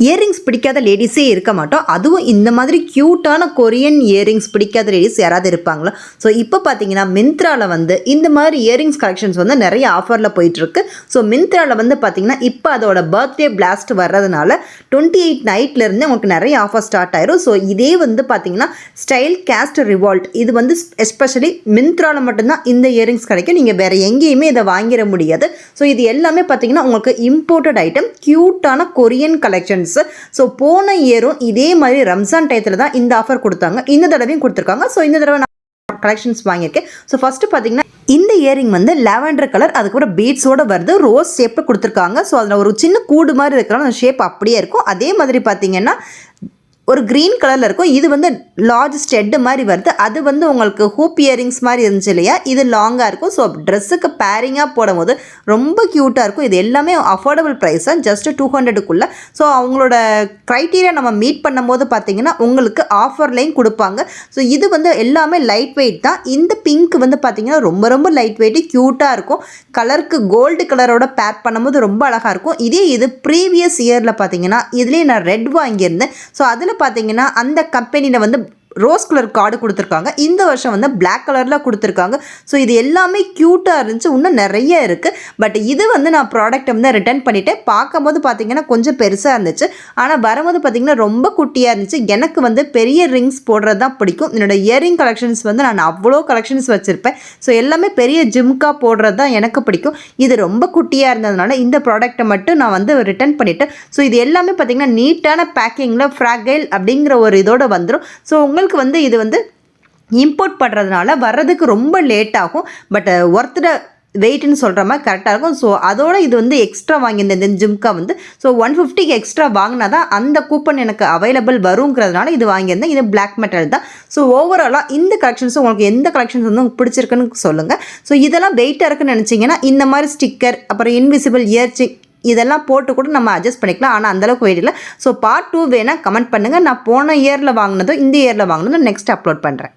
Earrings பிடிக்காத லேடிஸே இருக்க மாட்டோம். அதுவும் இந்த மாதிரி க்யூட்டான கொரியன் இயரிங்ஸ் பிடிக்காத லேடிஸ் யாராவது இருப்பாங்களா? ஸோ இப்போ பார்த்தீங்கன்னா மிந்த்ராவில் வந்து இந்த மாதிரி இயரிங்ஸ் கலெக்ஷன்ஸ் வந்து நிறைய ஆஃபரில் போயிட்டுருக்கு. ஸோ மிந்த்ராவில் வந்து பார்த்தீங்கன்னா இப்போ அதோட பர்த்டே பிளாஸ்ட் வர்றதுனால 28 நைட்லேருந்து உங்களுக்கு நிறைய ஆஃபர் ஸ்டார்ட் ஆயிரும். ஸோ இதே வந்து பார்த்தீங்கன்னா ஸ்டைல் கேஸ்ட் ரிவால்ட் இது வந்து எஸ்பெஷலி மிந்த்ராவில் மட்டும்தான் இந்த இயரிங்ஸ் கிடைக்கும். நீங்கள் வேறு எங்கேயுமே இதை வாங்கிட முடியாது. ஸோ இது எல்லாமே பார்த்தீங்கன்னா உங்களுக்கு இம்போர்ட்டட் ஐட்டம், க்யூட்டான கொரியன் கலெக்ஷன்ஸ். ஸோ போன இயரும் இதே மாதிரி ரம்ஜான் டயத்தில் தான் இந்த ஆஃபர் கொடுத்தாங்க. இந்த தடவையும் கொடுத்துருக்காங்க. ஸோ இந்த தடவை நான் கலெக்ஷன்ஸ் வாங்கியிருக்கேன். ஸோ ஃபஸ்ட்டு பார்த்தீங்கன்னா இந்த இயரிங் வந்து லாவெண்டர் கலர், அதுக்கப்புறம் பீட்ஸோடு வருது, ரோஸ் ஷேப்பில் கொடுத்துருக்காங்க. ஸோ அதில் ஒரு சின்ன கூடு மாதிரி இருக்கிற அந்த ஷேப் அப்படியே இருக்கும். அதே மாதிரி பார்த்தீங்கன்னா ஒரு க்ரீன் கலரில் இருக்கும். இது வந்து லார்ஜ் ஸ்டெட்டு மாதிரி வருது. அது வந்து உங்களுக்கு ஹூப் இயரிங்ஸ் மாதிரி இருந்துச்சு இல்லையா, இது லாங்காக இருக்கும். ஸோ ட்ரெஸ்ஸுக்கு பேரிங்காக போடும்போது ரொம்ப க்யூட்டாக இருக்கும். இது எல்லாமே அஃபோர்டபுள் ப்ரைஸ் தான், ஜஸ்ட் 200க்குள்ளே. ஸோ அவங்களோட க்ரைட்டீரியா நம்ம மீட் பண்ணும்போது பார்த்தீங்கன்னா உங்களுக்கு ஆஃபர்லையும் கொடுப்பாங்க. ஸோ இது வந்து எல்லாமே லைட் வெயிட் தான். இந்த பிங்க் வந்து பார்த்தீங்கன்னா ரொம்ப ரொம்ப லைட் வெயிட்டு க்யூட்டாக இருக்கும். கலருக்கு கோல்டு கலரோட பேர் பண்ணும்போது ரொம்ப அழகாக இருக்கும். இது ப்ரீவியஸ் இயரில் பார்த்தீங்கன்னா இதுலேயே நான் ரெட் வாங்கியிருந்தேன். ஸோ அதில் பார்த்தீங்கன்னா அந்த கம்பெனியில் வந்து ரோஸ் கலர் கார்டு கொடுத்துருக்காங்க. இந்த வருஷம் வந்து பிளாக் கலரில் கொடுத்துருக்காங்க. ஸோ இது எல்லாமே க்யூட்டாக இருந்துச்சு. இன்னும் நிறைய இருக்குது. பட் இது வந்து நான் ப்ராடக்ட்டை வந்து ரிட்டர்ன் பண்ணிவிட்டேன். பார்க்கும்போது பார்த்தீங்கன்னா கொஞ்சம் பெருசாக இருந்துச்சு. ஆனால் வரும்போது பார்த்தீங்கன்னா ரொம்ப குட்டியாக இருந்துச்சு. எனக்கு வந்து பெரிய ரிங்ஸ் போடுறது தான் பிடிக்கும். என்னோடய இயரிங் கலெக்ஷன்ஸ் வந்து நான் அவ்வளோ கலெக்ஷன்ஸ் வச்சுருப்பேன். ஸோ எல்லாமே பெரிய ஜிம்கா போடுறது தான் எனக்கு பிடிக்கும். இது ரொம்ப குட்டியாக இருந்ததுனால இந்த ப்ராடக்ட்டை மட்டும் நான் வந்து ரிட்டர்ன் பண்ணிவிட்டேன். ஸோ இது எல்லாமே பார்த்தீங்கன்னா நீட்டான பேக்கிங்கில் ஃப்ராகைல் அப்படிங்கிற ஒரு இதோடு வந்துடும். ஸோ உங்களுக்கு வந்து இது வந்து இம்போர்ட் பண்ணுறதுனால வர்றதுக்கு ரொம்ப லேட் ஆகும். பட் ஒர்த்தோட வெயிட்னு சொல்கிற மாதிரி கரெக்டாக இருக்கும். ஸோ அதோட இது வந்து எக்ஸ்ட்ரா வாங்கியிருந்தேன் இந்த ஜிம்கா வந்து. ஸோ 150க்கு எக்ஸ்ட்ரா வாங்கினா தான் அந்த கூப்பன் எனக்கு அவைலபிள் வருங்கிறதுனால இது வாங்கியிருந்தேன். இது பிளாக் மெட்டல் தான். ஸோ ஓவராலாக இந்த கலெக்ஷன்ஸும் உங்களுக்கு எந்த கலெக்ஷன்ஸ் வந்து உங்களுக்கு பிடிச்சிருக்குன்னு சொல்லுங்கள். ஸோ இதெல்லாம் வெயிட்டாக இருக்குன்னு நினச்சிங்கன்னா இந்த மாதிரி ஸ்டிக்கர், அப்புறம் இன்விசிபிள் இயர்ச்சி இதெல்லாம் போட்டு கூட நம்ம அட்ஜஸ்ட் பண்ணிக்கலாம். ஆனால் அந்தளவுக்கு வெயிட் இல்லை. ஸோ பார்ட் 2 வேணால் கமெண்ட் பண்ணுங்கள். நான் போன இயரில் வாங்கினதும் இந்த இயரில் வாங்கினதும் நெக்ஸ்ட் அப்லோட் பண்ணுறேன்.